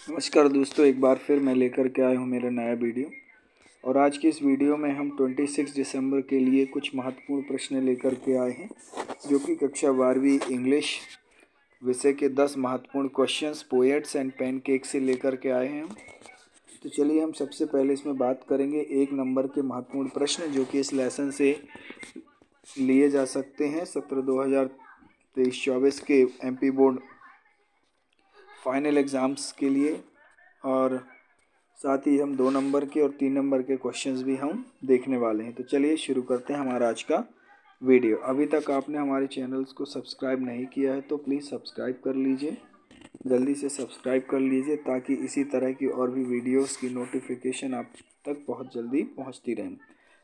नमस्कार दोस्तों, एक बार फिर मैं लेकर के आया हूँ मेरा नया वीडियो। और आज की इस वीडियो में हम 26 दिसंबर के लिए कुछ महत्वपूर्ण प्रश्न लेकर के आए हैं, जो कि कक्षा 12वीं इंग्लिश विषय के 10 महत्वपूर्ण क्वेश्चंस पोएट्स एंड पैनकेक से लेकर के आए हैं हम। तो चलिए हम सबसे पहले इसमें बात करेंगे 1 नंबर के महत्वपूर्ण प्रश्न, जो कि इस लेसन से लिए जा सकते हैं सत्र 2023-24 के MP बोर्ड फाइनल एग्ज़ाम्स के लिए। और साथ ही हम 2 नंबर के और 3 नंबर के क्वेश्चंस भी हम देखने वाले हैं। तो चलिए शुरू करते हैं हमारा आज का वीडियो। अभी तक आपने हमारे चैनल्स को सब्सक्राइब नहीं किया है तो प्लीज़ सब्सक्राइब कर लीजिए, जल्दी से सब्सक्राइब कर लीजिए, ताकि इसी तरह की और भी वीडियोस की नोटिफिकेशन आप तक बहुत जल्दी पहुंचती रहे।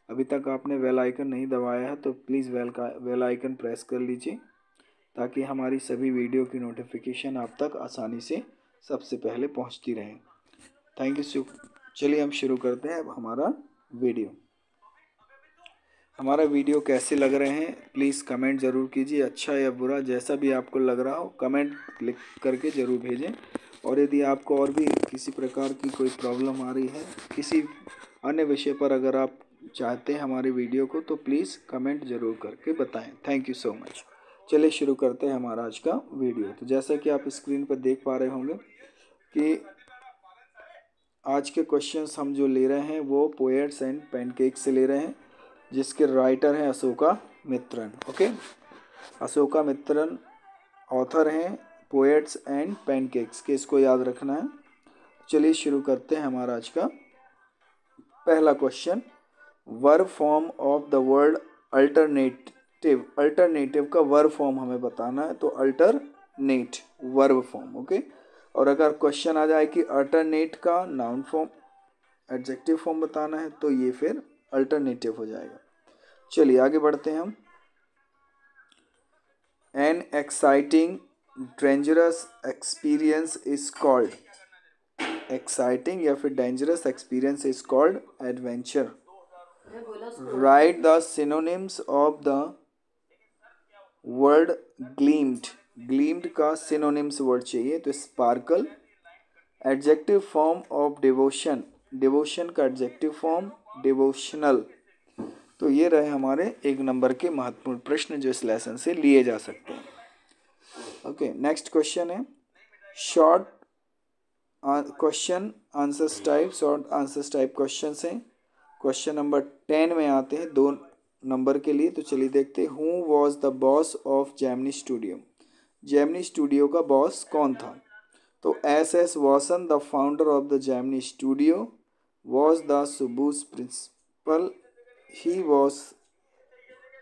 अभी तक आपने बेल आइकन नहीं दबाया है तो प्लीज़ बेल आइकन प्रेस कर लीजिए, ताकि हमारी सभी वीडियो की नोटिफिकेशन आप तक आसानी से सबसे पहले पहुंचती रहे। Thank you. चलिए हम शुरू करते हैं अब हमारा वीडियो। हमारा वीडियो कैसे लग रहे हैं प्लीज़ कमेंट ज़रूर कीजिए, अच्छा या बुरा जैसा भी आपको लग रहा हो कमेंट लिख करके ज़रूर भेजें। और यदि आपको और भी किसी प्रकार की कोई प्रॉब्लम आ रही है किसी अन्य विषय पर, अगर आप चाहते हैं हमारे वीडियो को, तो प्लीज़ कमेंट ज़रूर करके बताएं। Thank you so much. चलिए शुरू करते हैं हमारा आज का वीडियो। तो जैसा कि आप स्क्रीन पर देख पा रहे होंगे कि आज के क्वेश्चंस हम जो ले रहे हैं वो पोएट्स एंड पैनकेक से ले रहे हैं, जिसके राइटर हैं अशोका मित्रन। ओके, अशोका मित्रन ऑथर हैं पोएट्स एंड पैनकेक्स के, इसको याद रखना है। चलिए शुरू करते हैं हमारा आज का पहला question. Verb form of the word alternative. Alternative का वर्ब फॉर्म हमें बताना है, तो अल्टरनेट वर्ब फॉर्म। ओके, और अगर क्वेश्चन आ जाए कि अल्टरनेट का नाउन फॉर्म एडजेक्टिव फॉर्म बताना है, तो ये फिर अल्टरनेटिव हो जाएगा। चलिए आगे बढ़ते हैं हम। An exciting dangerous experience is called. Exciting या फिर dangerous experience is called adventure. Right the synonyms of the word gleamed. Gleamed का सिनोनिम्स वर्ड चाहिए, तो sparkle. Adjective form of devotion. Devotion का एडजेक्टिव फॉर्म डिवोशनल। तो ये रहे हमारे 1 नंबर के महत्वपूर्ण प्रश्न जो इस लेसन से लिए जा सकते हैं। ओके, नेक्स्ट क्वेश्चन है short question answers type. Short answers type question हैं। क्वेश्चन नंबर 10 में आते हैं 2 नंबर के लिए। तो चलिए देखते हैं। Who was the boss of Gemini Studio. Gemini Studio का बॉस कौन था? तो S.S. Vasan the founder of the Gemini Studio was the सुबूस principal. He was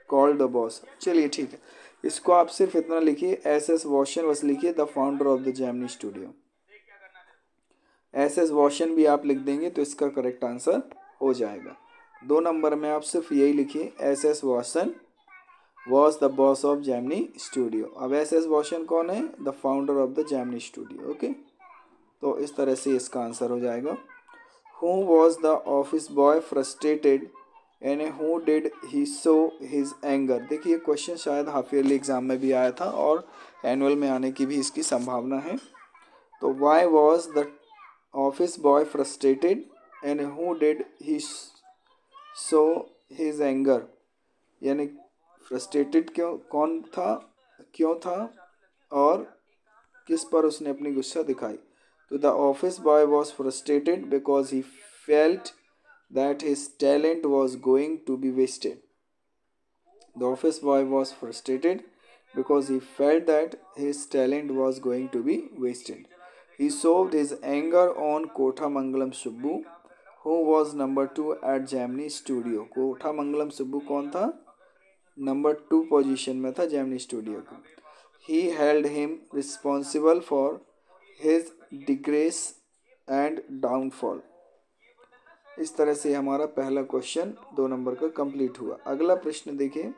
called the boss. चलिए ठीक है, इसको आप सिर्फ इतना लिखिए, S.S. वासन बस लिखिए, the founder of the Gemini studio. S.S. Vasan भी आप लिख देंगे तो इसका करेक्ट आंसर हो जाएगा। 2 नंबर में आप सिर्फ यही लिखिए, S.S. Vasan was the boss of Gemini studio. अब S.S. वासन कौन है? The founder of the Gemini studio. Okay, तो इस तरह से इसका आंसर हो जाएगा। Who was the office boy frustrated and who did he show his anger. देखिए क्वेश्चन शायद हाफ ईयरली एग्जाम में भी आया था और एनुअल में आने की भी इसकी संभावना है। तो why was the office boy frustrated and who did he show his anger, यानी फ्रस्ट्रेटेड कौन था, क्यों था, और किस पर उसने अपनी गुस्सा दिखाई। तो the office boy was frustrated because he felt that his talent was going to be wasted. The office boy was frustrated because he felt that his talent was going to be wasted. He solved his anger on Kothamangalam Subbu, who was number 2 at Gemini Studio. Kothamangalam Subbu कौन था? Number 2 position में था Gemini Studio का। He held him responsible for his disgrace and downfall. इस तरह से हमारा पहला क्वेश्चन 2 नंबर का कंप्लीट हुआ। अगला प्रश्न देखिए।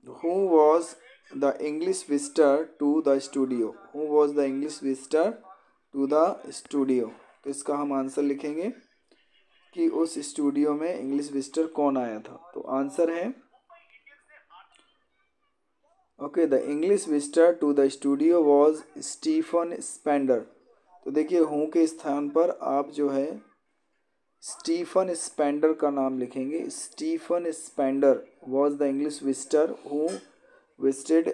Who was the English visitor to the studio? Who was the English visitor to the studio? तो इसका हम आंसर लिखेंगे कि उस स्टूडियो में इंग्लिश विजिटर कौन आया था। तो आंसर है okay, the English visitor to the studio was Stephen Spender. तो देखिए हूँ के स्थान पर आप जो है स्टीफन स्पेंडर का नाम लिखेंगे। Stephen Spender was the English visitor who visited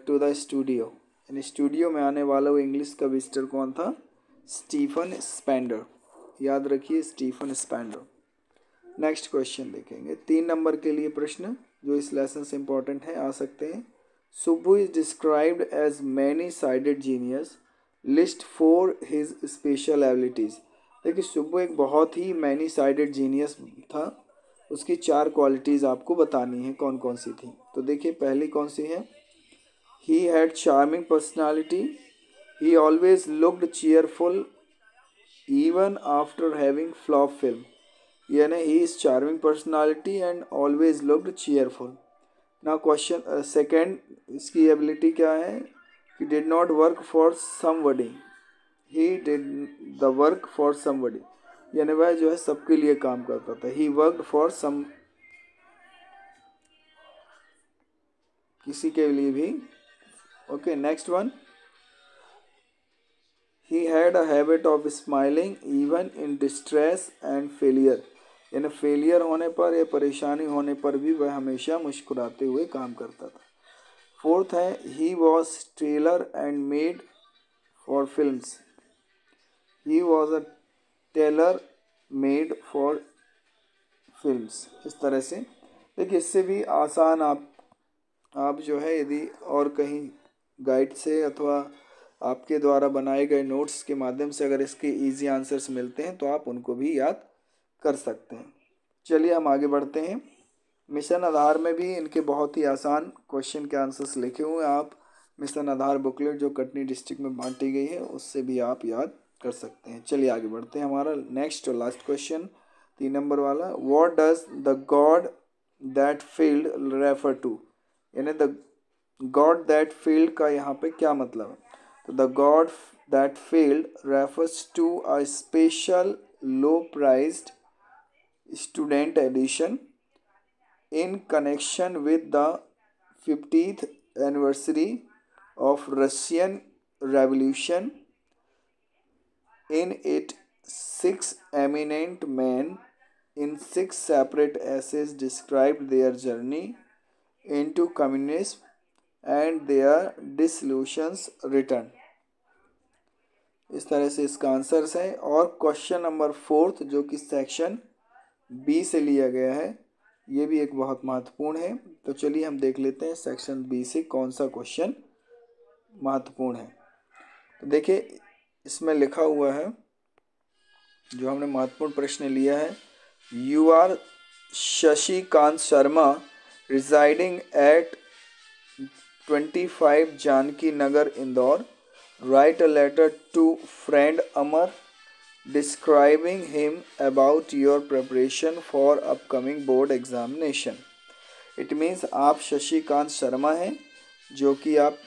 to the studio. यानी स्टूडियो में आने वाला वो इंग्लिश का विजिटर कौन था? Stephen Spender. याद रखिए स्टीफन स्पेंडर। नेक्स्ट क्वेश्चन देखेंगे 3 नंबर के लिए प्रश्न जो इस लेसन से इंपॉर्टेंट है, आ सकते हैं। Subbu is described as many sided genius, list for his special abilities. देखिए सुब्बू एक बहुत ही मैनी साइडेड जीनियस था, उसकी 4 क्वालिटीज़ आपको बतानी है, कौन कौन सी थी। तो देखिए पहली कौन सी है? He had charming personality, he always looked cheerful even after having flop film, यानी he is charming personality and always looked cheerful. Now question second, इसकी एबिलिटी क्या है? He did not work for somebody, he did the work for somebody, यानी वह जो है सबके लिए काम करता था। He worked for some, किसी के लिए भी। Okay next one, he had a habit of smiling even in distress and failure, यानी फेलियर होने पर या परेशानी होने पर भी वह हमेशा मुस्कुराते हुए काम करता था। फोर्थ है he was tailor and made for films, he was a tailor made for films. इस तरह से देखिए इससे भी आसान आप जो है यदि और कहीं गाइड से अथवा आपके द्वारा बनाए गए नोट्स के माध्यम से अगर इसके इजी आंसर्स मिलते हैं तो आप उनको भी याद कर सकते हैं। चलिए हम आगे बढ़ते हैं। मिशन आधार में भी इनके बहुत ही आसान क्वेश्चन के आंसर्स लिखे हुए हैं। आप मिशन आधार बुकलेट जो कटनी डिस्ट्रिक्ट में बांटी गई है उससे भी आप याद कर सकते हैं। चलिए आगे बढ़ते हैं। हमारा नेक्स्ट और लास्ट क्वेश्चन 3 नंबर वाला, what does the god that failed refer to, यानी द गॉड दैट फेल्ड का यहाँ पे क्या मतलब है? तो the god that failed refers to a special low priced student edition in connection with the 50th anniversary of Russian Revolution. In it, 6 eminent men in 6 separate essays described their journey into communism and their disillusions return. इस तरह से इसका answers है। और question number 4 जो कि section B से लिया गया है, ये भी एक बहुत महत्वपूर्ण है। तो चलिए हम देख लेते हैं सेक्शन बी से कौन सा क्वेश्चन महत्वपूर्ण है। तो देखिए इसमें लिखा हुआ है, जो हमने महत्वपूर्ण प्रश्न लिया है, you are Shashikant Sharma residing at 25 Janki Nagar Indore, write a letter to friend Amar describing him about your preparation for upcoming board examination. It means आप शशिकांत शर्मा हैं जो कि आप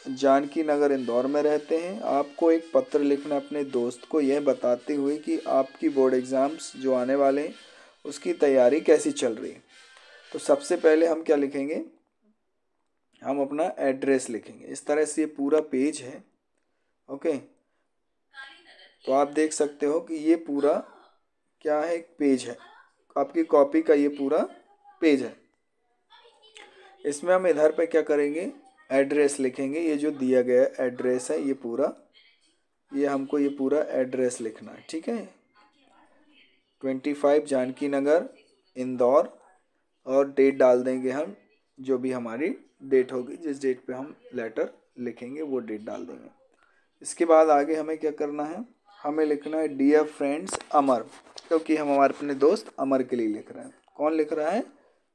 जानकी नगर इंदौर में रहते हैं। आपको एक पत्र लिखना अपने दोस्त को यह बताते हुए कि आपकी बोर्ड एग्ज़ाम्स जो आने वाले हैं उसकी तैयारी कैसी चल रही है। तो सबसे पहले हम क्या लिखेंगे? हम अपना एड्रेस लिखेंगे। इस तरह से ये पूरा पेज है। ओके, तो आप देख सकते हो कि ये पूरा क्या है, एक पेज है, आपकी कॉपी का ये पूरा पेज है। इसमें हम इधर पे क्या करेंगे? एड्रेस लिखेंगे। ये जो दिया गया एड्रेस है ये पूरा, ये हमको ये पूरा एड्रेस लिखना है, ठीक है। 25 जानकी नगर इंदौर, और डेट डाल देंगे हम, जो भी हमारी डेट होगी, जिस डेट पे हम लेटर लिखेंगे वो डेट डाल देंगे। इसके बाद आगे हमें क्या करना है? हमें लिखना है डियर फ्रेंड्स अमर, क्योंकि हम हमारे अपने दोस्त अमर के लिए लिख रहे हैं। कौन लिख रहा है?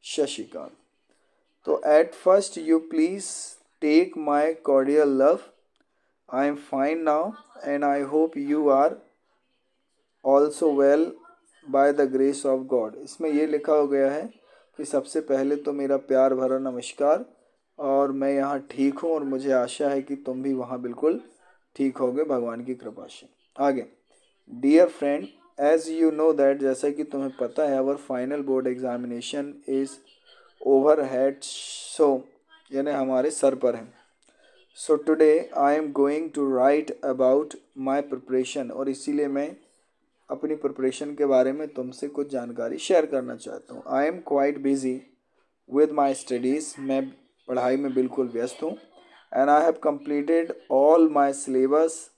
शशिकांत। तो at first you please take my cordial love, I am fine now and I hope you are also well by the grace of god. इसमें ये लिखा हो गया है कि सबसे पहले तो मेरा प्यार भरा नमस्कार, और मैं यहाँ ठीक हूँ और मुझे आशा है कि तुम भी वहाँ बिल्कुल ठीक होगे भगवान की कृपा से। आगे, dear friend as you know that, जैसा कि तुम्हें पता है, our final board examination is over had, so यानी हमारे सर पर हैं। So today I am going to write about my preparation, और इसीलिए मैं अपनी प्रिपरेशन के बारे में तुमसे कुछ जानकारी शेयर करना चाहता हूँ। I am quite busy with my studies, मैं पढ़ाई में बिल्कुल व्यस्त हूँ। And I have completed all my syllabus,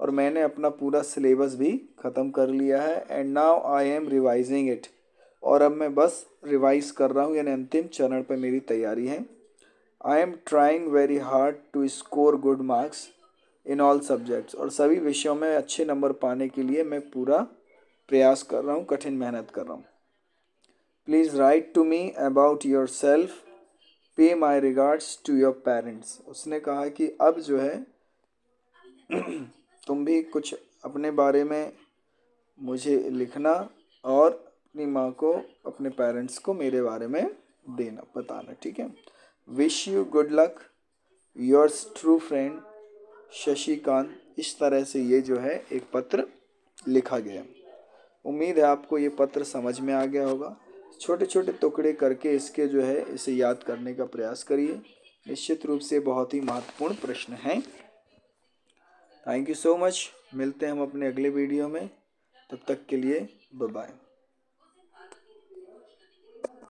और मैंने अपना पूरा सिलेबस भी ख़त्म कर लिया है। And now I am revising it, और अब मैं बस रिवाइज कर रहा हूँ, यानी अंतिम चरण पर मेरी तैयारी है। I am trying very hard to score good marks in all subjects, और सभी विषयों में अच्छे नंबर पाने के लिए मैं पूरा प्रयास कर रहा हूँ, कठिन मेहनत कर रहा हूँ। Please write to me about yourself, pay my regards to your parents. उसने कहा कि अब जो है तुम भी कुछ अपने बारे में मुझे लिखना, और अपनी माँ को, अपने पेरेंट्स को मेरे बारे में देना, बताना, ठीक है। Wish you good luck, yours true friend Shashikant. इस तरह से ये जो है एक पत्र लिखा गया। उम्मीद है आपको ये पत्र समझ में आ गया होगा। छोटे छोटे टुकड़े करके इसके जो है इसे याद करने का प्रयास करिए। निश्चित रूप से बहुत ही महत्वपूर्ण प्रश्न हैं। Thank you so much. मिलते हैं हम अपने अगले वीडियो में, तब तक के लिए बाय बाय।